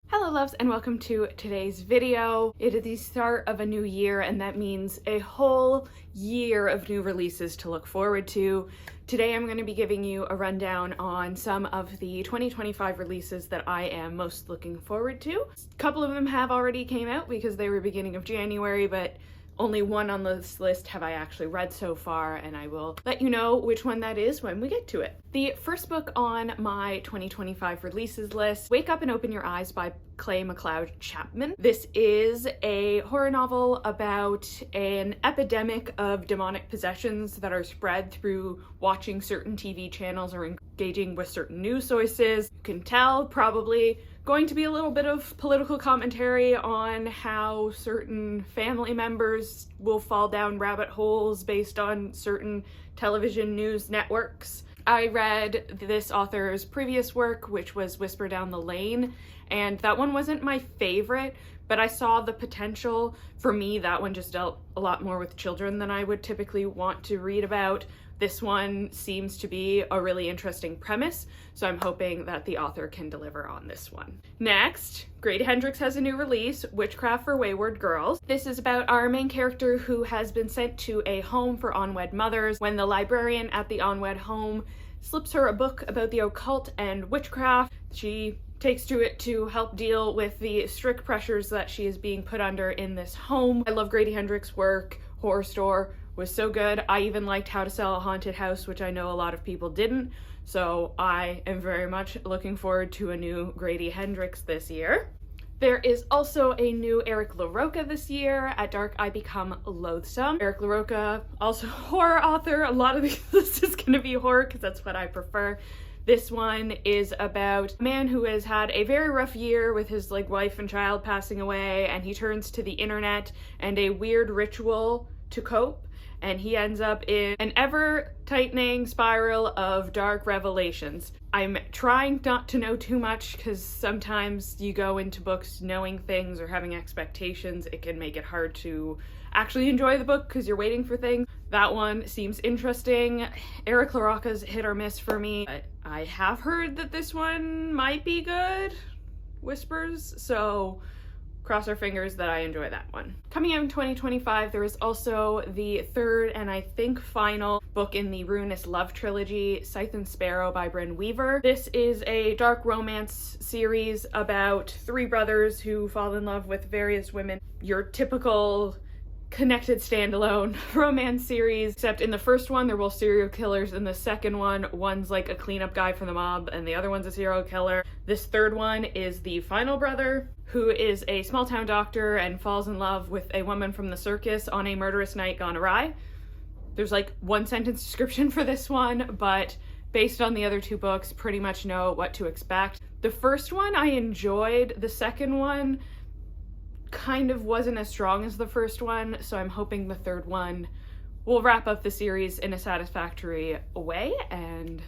Hello loves and welcome to today's video. It is the start of a new year and that means a whole year of new releases to look forward to. Today I'm going to be giving you a rundown on some of the 2025 releases that I am most looking forward to. A couple of them have already came out because they were beginning of January, but only one on this list have I actually read so far, and I will let you know which one that is when we get to it. The first book on my 2025 releases list, Wake Up and Open Your Eyes by Clay McLeod Chapman. This is a horror novel about an epidemic of demonic possessions that are spread through watching certain TV channels or engaging with certain news sources. You can tell probably going to be a little bit of political commentary on how certain family members will fall down rabbit holes based on certain television news networks. I read this author's previous work, which was Whisper Down the Lane, and that one wasn't my favorite, but I saw the potential. For me, that one just dealt a lot more with children than I would typically want to read about. This one seems to be a really interesting premise, so I'm hoping that the author can deliver on this one. Next, Grady Hendrix has a new release, Witchcraft for Wayward Girls. This is about our main character who has been sent to a home for unwed mothers when the librarian at the unwed home slips her a book about the occult and witchcraft. She takes to it to help deal with the strict pressures that she is being put under in this home. I love Grady Hendrix' work. Horror Store was so good. I even liked How to Sell a Haunted House, which I know a lot of people didn't. So I am very much looking forward to a new Grady Hendrix this year. There is also a new Eric LaRocca this year. At dark, I become loathsome. Eric LaRocca, also horror author. A lot of this is going to be horror because that's what I prefer. This one is about a man who has had a very rough year with his wife and child passing away, and he turns to the internet and a weird ritual to cope, and he ends up in an ever-tightening spiral of dark revelations. I'm trying not to know too much because sometimes you go into books knowing things or having expectations. It can make it hard to actually enjoy the book because you're waiting for things. That one seems interesting. Eric LaRocca's hit or miss for me, but I have heard that this one might be good, whispers, so cross our fingers that I enjoy that one. Coming out in 2025, there is also the third and I think final book in the Ruinous Love trilogy, Scythe and Sparrow by Bryn Weaver. This is a dark romance series about three brothers who fall in love with various women. Your typical connected standalone romance series, except in the first one they're both serial killers. In the second one, one's like a cleanup guy from the mob and the other one's a serial killer. This third one is the final brother who is a small town doctor and falls in love with a woman from the circus on a murderous night gone awry. There's one sentence description for this one, but based on the other two books, pretty much know what to expect. The first one I enjoyed. The second one kind of wasn't as strong as the first one, so I'm hoping the third one will wrap up the series in a satisfactory way, and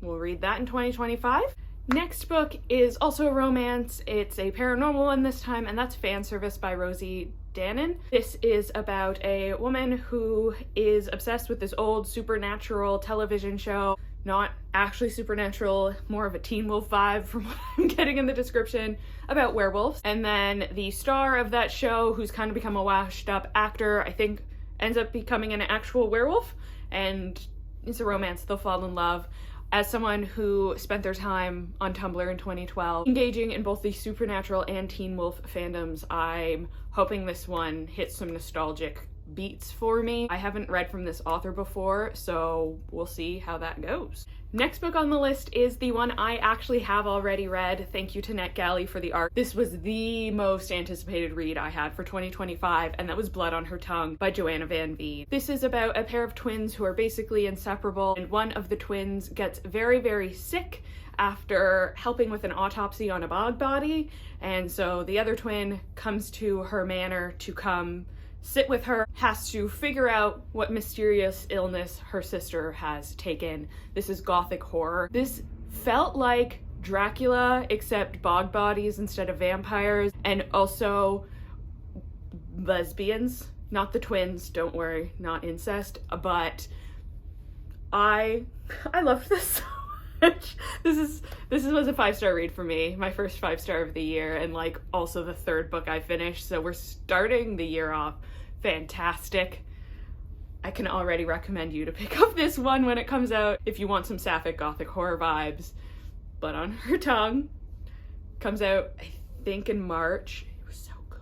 we'll read that in 2025. Next book is also a romance. It's a paranormal one this time, and that's Fan Service by Rosie Danan. This is about a woman who is obsessed with this old supernatural television show. Not actually supernatural, more of a Teen Wolf vibe from what I'm getting in the description, about werewolves. And then the star of that show, who's kind of become a washed up actor, I think ends up becoming an actual werewolf, and it's a romance. They'll fall in love. As someone who spent their time on Tumblr in 2012 engaging in both the supernatural and Teen Wolf fandoms, I'm hoping this one hits some nostalgic beats for me. I haven't read from this author before, so we'll see how that goes. Next book on the list is the one I actually have already read. Thank you to NetGalley for the art. This was the most anticipated read I had for 2025, and that was Blood on Her Tongue by Joanna Van Veen. This is about a pair of twins who are basically inseparable, and one of the twins gets very, very sick after helping with an autopsy on a bog body, and so the other twin comes to her manor to come sit with her, has to figure out what mysterious illness her sister has taken. This is gothic horror. This felt like Dracula, except bog bodies instead of vampires, and also lesbians. Not the twins, don't worry, not incest, but I loved this so This was a 5-star read for me, my first 5-star of the year, and like also the third book I finished, so we're starting the year off fantastic. I can already recommend you to pick up this one when it comes out if you want some sapphic gothic horror vibes. Blood on Her Tongue comes out, I think, in March. It was so good.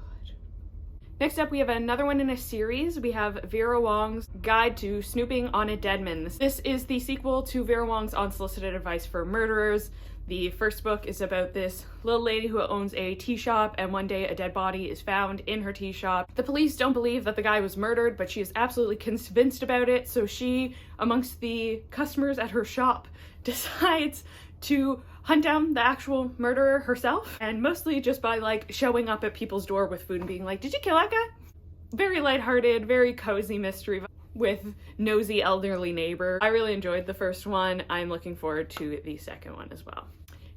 Next up, we have another one in a series. We have Vera Wong's Guide to Snooping on a Deadman. This is the sequel to Vera Wong's Unsolicited Advice for Murderers. The first book is about this little lady who owns a tea shop, and one day a dead body is found in her tea shop. The police don't believe that the guy was murdered, but she is absolutely convinced about it, so she, amongst the customers at her shop, decides to hunt down the actual murderer herself, and mostly just by like showing up at people's door with food and being like, "Did you kill that guy?" Very lighthearted, very cozy mystery with nosy elderly neighbor. I really enjoyed the first one. I'm looking forward to the second one as well.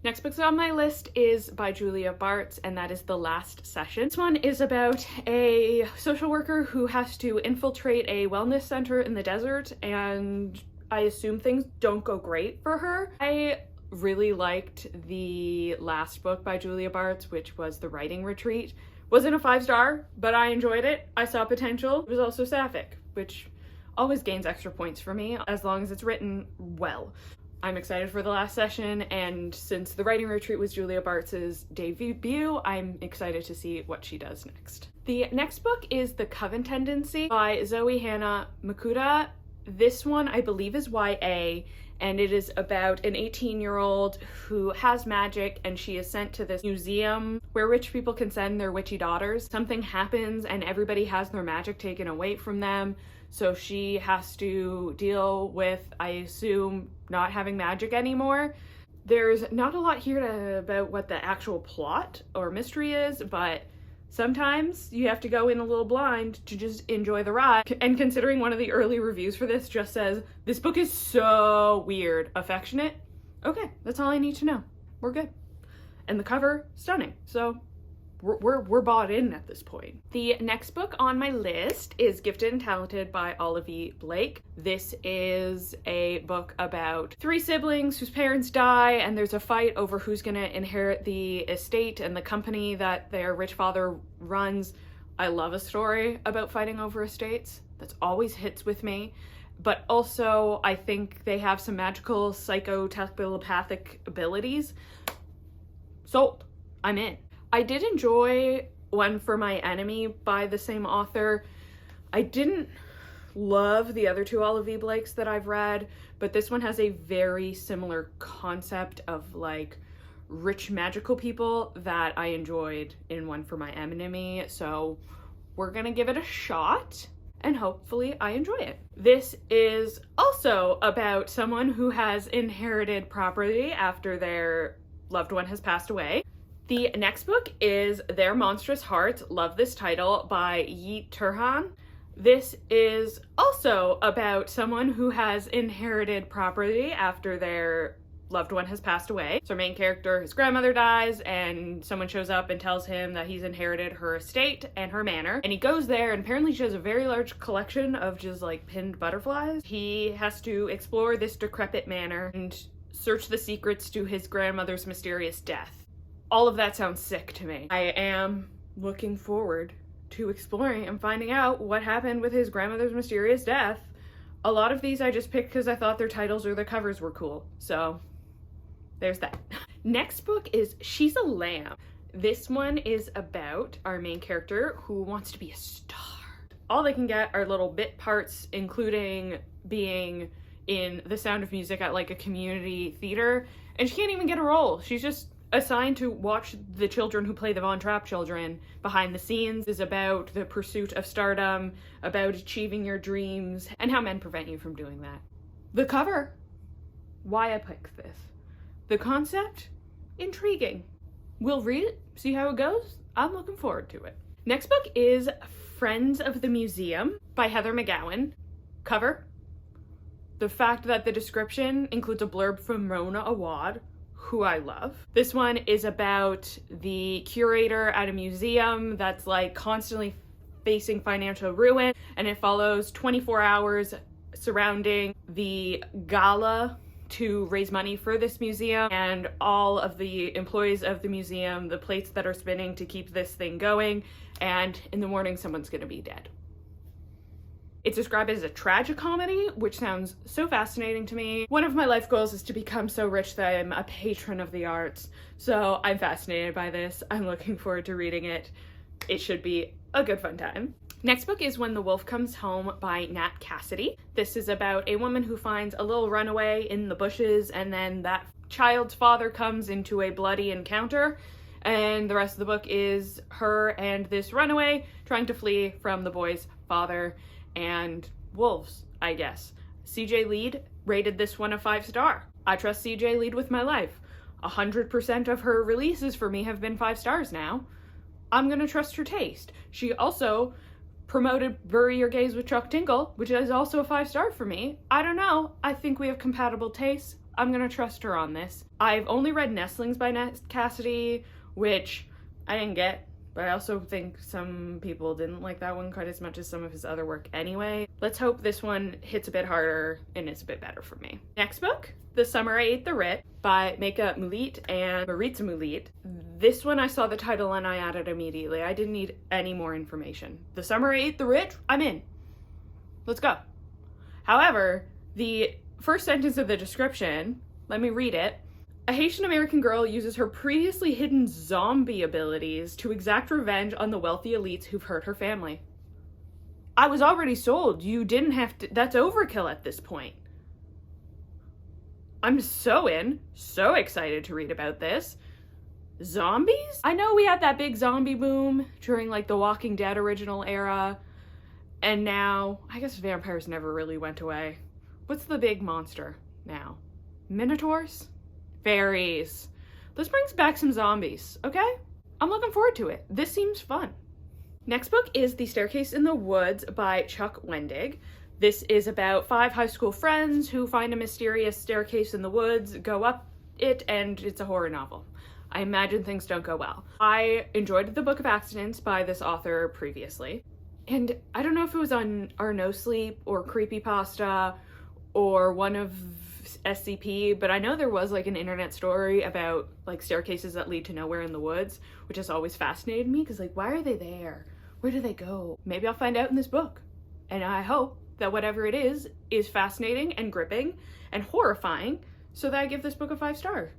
Next book on my list is by Julia Bartz, and that is The Last Session. This one is about a social worker who has to infiltrate a wellness center in the desert, and I assume things don't go great for her. I really liked the last book by Julia Bartz, which was The Writing Retreat. Wasn't a 5-star, but I enjoyed it. I saw potential. It was also sapphic, which always gains extra points for me as long as it's written well. I'm excited for The Last Session, and since The Writing Retreat was Julia Bartz's debut, I'm excited to see what she does next. The next book is The Coven Tendency by Zoe Hannah Makuta. This one I believe is YA, and it is about an 18-year-old who has magic, and she is sent to this museum where rich people can send their witchy daughters. Something happens and everybody has their magic taken away from them, so she has to deal with, I assume, not having magic anymore. There's not a lot here about what the actual plot or mystery is, but sometimes you have to go in a little blind to just enjoy the ride. And considering one of the early reviews for this just says, "This book is so weird, affectionate," okay, that's all I need to know. We're good. And the cover, stunning. So we're bought in at this point. The next book on my list is Gifted and Talented by Olive E. Blake. This is a book about 3 siblings whose parents die, and there's a fight over who's gonna inherit the estate and the company that their rich father runs. I love a story about fighting over estates. That's always hits with me. But also, I think they have some magical psycho-telepathic abilities. Sold. I'm in. I did enjoy One for My Enemy by the same author. I didn't love the other 2 Olive E. Blakes that I've read, but this one has a very similar concept of like rich magical people that I enjoyed in One for My Enemy, so we're gonna give it a shot and hopefully I enjoy it. This is also about someone who has inherited property after their loved one has passed away. The next book is Their Monstrous Hearts, love this title, by Yi Turhan. This is also about someone who has inherited property after their loved one has passed away. So our main character, his grandmother dies, and someone shows up and tells him that he's inherited her estate and her manor. And he goes there, and apparently she has a very large collection of just like pinned butterflies. He has to explore this decrepit manor and search the secrets to his grandmother's mysterious death. All of that sounds sick to me. I am looking forward to exploring and finding out what happened with his grandmother's mysterious death. A lot of these I just picked because I thought their titles or their covers were cool. So there's that. Next book is She's a Lamb. This one is about our main character who wants to be a star. All they can get are little bit parts, including being in The Sound of Music at like a community theater, and she can't even get a role. She's just assigned to watch the children who play the Von Trapp children behind the scenes. Is about the pursuit of stardom, about achieving your dreams, and how men prevent you from doing that. The cover, why I picked this. The concept, intriguing. We'll read it, see how it goes. I'm looking forward to it. Next book is Friends of the Museum by Heather McGowan. Cover, the fact that the description includes a blurb from Mona Awad, who I love. This one is about the curator at a museum that's like constantly facing financial ruin, and it follows 24 hours surrounding the gala to raise money for this museum, and all of the employees of the museum, the plates that are spinning to keep this thing going, and in the morning someone's gonna be dead. It's described as a tragicomedy, which sounds so fascinating to me. One of my life goals is to become so rich that I'm a patron of the arts, so I'm fascinated by this. I'm looking forward to reading it. It should be a good fun time. Next book is When the Wolf Comes Home by Nat Cassidy. This is about a woman who finds a little runaway in the bushes, and then that child's father comes into a bloody encounter, and the rest of the book is her and this runaway trying to flee from the boy's father and wolves, I guess. CJ Lead rated this one a 5-star. I trust CJ Lead with my life. 100% of her releases for me have been 5 stars now. I'm gonna trust her taste. She also promoted Bury Your Gaze with Chuck Tingle, which is also a 5-star for me. I don't know. I think we have compatible tastes. I'm gonna trust her on this. I've only read Nestlings by Nat Cassidy, which I didn't get, but I also think some people didn't like that one quite as much as some of his other work anyway. Let's hope this one hits a bit harder and is a bit better for me. Next book, The Summer I Ate the Writ by Meka Mulit and Maritza Mulit. This one I saw the title and I added immediately. I didn't need any more information. The Summer I Ate the Writ, I'm in. Let's go. However, the first sentence of the description, let me read it. A Haitian American girl uses her previously hidden zombie abilities to exact revenge on the wealthy elites who've hurt her family. I was already sold. You didn't have to. That's overkill at this point. I'm so in, so excited to read about this. Zombies? I know we had that big zombie boom during like the Walking Dead original era, and now I guess vampires never really went away. What's the big monster now? Minotaurs? Fairies. This brings back some zombies, okay? I'm looking forward to it. This seems fun. Next book is The Staircase in the Woods by Chuck Wendig. This is about 5 high school friends who find a mysterious staircase in the woods, go up it, and it's a horror novel. I imagine things don't go well. I enjoyed The Book of Accidents by this author previously, and I don't know if it was on our No Sleep or Creepypasta or one of SCP, but I know there was like an internet story about like staircases that lead to nowhere in the woods, which has always fascinated me because like, why are they there? Where do they go? Maybe I'll find out in this book. And I hope that whatever it is fascinating and gripping and horrifying so that I give this book a 5-star.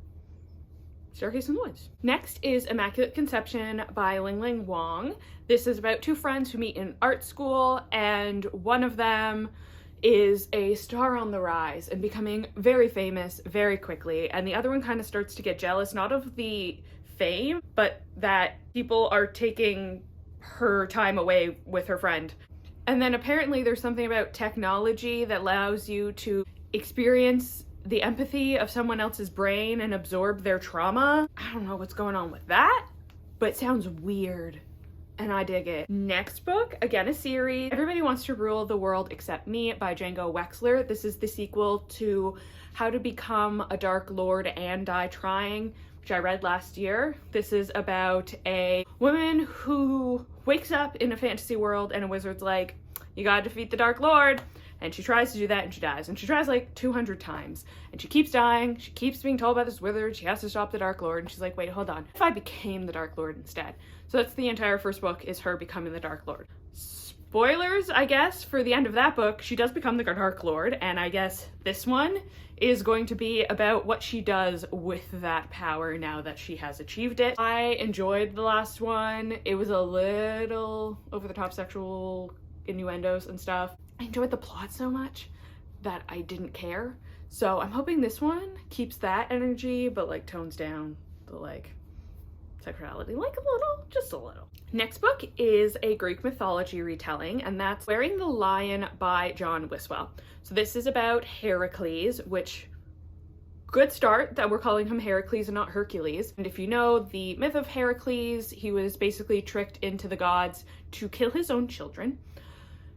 Staircase in the Woods. Next is Immaculate Conception by Ling Ling Wong. This is about 2 friends who meet in art school, and one of them is a star on the rise and becoming very famous very quickly, and the other one kind of starts to get jealous, not of the fame, but that people are taking her time away with her friend. And then apparently there's something about technology that allows you to experience the empathy of someone else's brain and absorb their trauma. I don't know what's going on with that, but it sounds weird. And I dig it. Next book, again a series, Everybody Wants to Rule the World Except Me by Django Wexler. This is the sequel to How to Become a Dark Lord and Die Trying, which I read last year. This is about a woman who wakes up in a fantasy world and a wizard's like, you gotta defeat the Dark Lord. And she tries to do that and she dies. And she tries like 200 times. And she keeps dying. She keeps being told by this wizard she has to stop the Dark Lord. And she's like, wait, hold on. If I became the Dark Lord instead? So that's the entire first book, is her becoming the Dark Lord. Spoilers, I guess, for the end of that book. She does become the Dark Lord. And I guess this one is going to be about what she does with that power now that she has achieved it. I enjoyed the last one. It was a little over-the-top sexual innuendos and stuff. I enjoyed the plot so much that I didn't care. So I'm hoping this one keeps that energy, but like tones down the like sexuality, like a little, just a little. Next book is a Greek mythology retelling, and that's Wearing the Lion by John Wiswell. So this is about Heracles, which, good start that we're calling him Heracles and not Hercules. And if you know the myth of Heracles, he was basically tricked into the gods to kill his own children.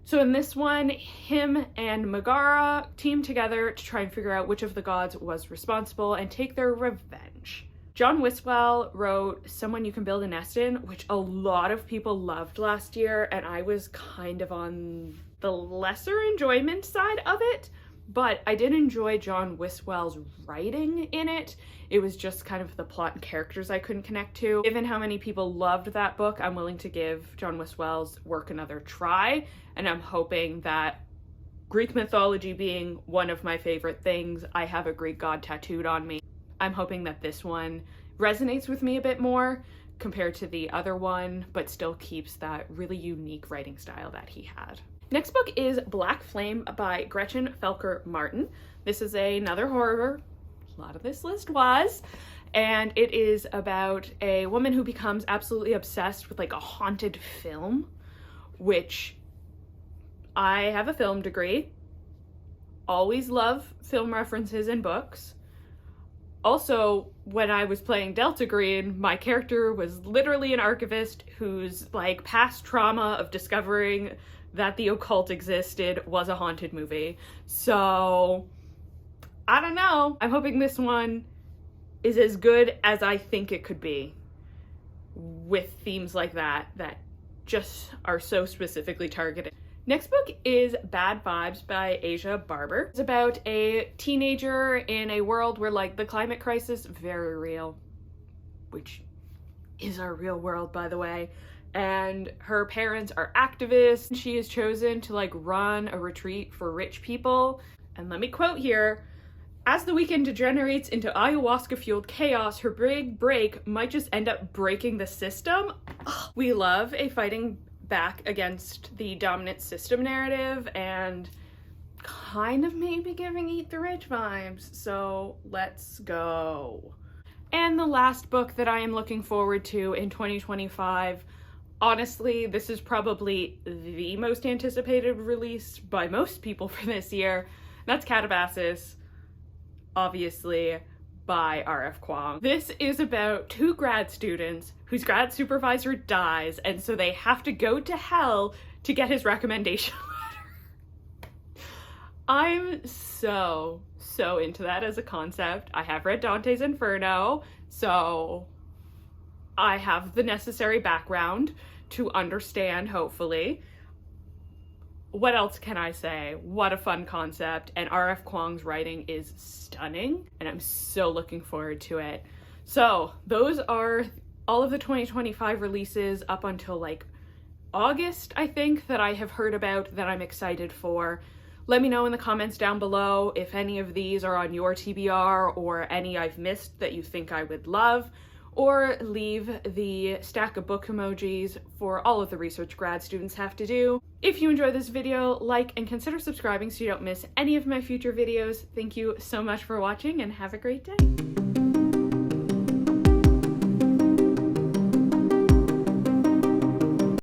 So in this one, him and Megara team together to try and figure out which of the gods was responsible and take their revenge. John Wiswell wrote Someone You Can Build a Nest In, which a lot of people loved last year, and I was kind of on the lesser enjoyment side of it, but I did enjoy John Wiswell's writing in it. It was just kind of the plot and characters I couldn't connect to. Given how many people loved that book, I'm willing to give John Wiswell's work another try, and I'm hoping that, Greek mythology being one of my favorite things, I have a Greek god tattooed on me. I'm hoping that this one resonates with me a bit more compared to the other one, but still keeps that really unique writing style that he had. Next book is Black Flame by Gretchen Felker Martin. This is another horror, a lot of this list was, and it is about a woman who becomes absolutely obsessed with like a haunted film, which I have a film degree, always love film references in books. Also, when I was playing Delta Green, my character was literally an archivist whose like past trauma of discovering that the occult existed was a haunted movie. So, I don't know. I'm hoping this one is as good as I think it could be with themes like that just are so specifically targeted. Next book is Bad Vibes by Asia Barber. It's about a teenager in a world where like the climate crisis, very real, which is our real world by the way, and her parents are activists. She is chosen to like run a retreat for rich people. And let me quote here, "As the weekend degenerates into ayahuasca-fueled chaos, her big break might just end up breaking the system." Ugh. We love a fighting back against the dominant system narrative and kind of maybe giving Eat the Rich vibes, so let's go. And the last book that I am looking forward to in 2025, honestly, this is probably the most anticipated release by most people for this year. That's Katabasis, obviously, by R.F. Kuang. This is about two grad students whose grad supervisor dies, and so they have to go to hell to get his recommendation letter. I'm so into that as a concept. I have read Dante's Inferno, so I have the necessary background to understand, hopefully. What else can I say? What a fun concept, and R.F. Kuang's writing is stunning, and I'm so looking forward to it. So those are all of the 2025 releases up until like August, I think, that I have heard about that I'm excited for. Let me know in the comments down below if any of these are on your TBR or any I've missed that you think I would love, or leave the stack of book emojis for all of the research grad students have to do. If you enjoyed this video, like and consider subscribing so you don't miss any of my future videos. Thank you so much for watching and have a great day.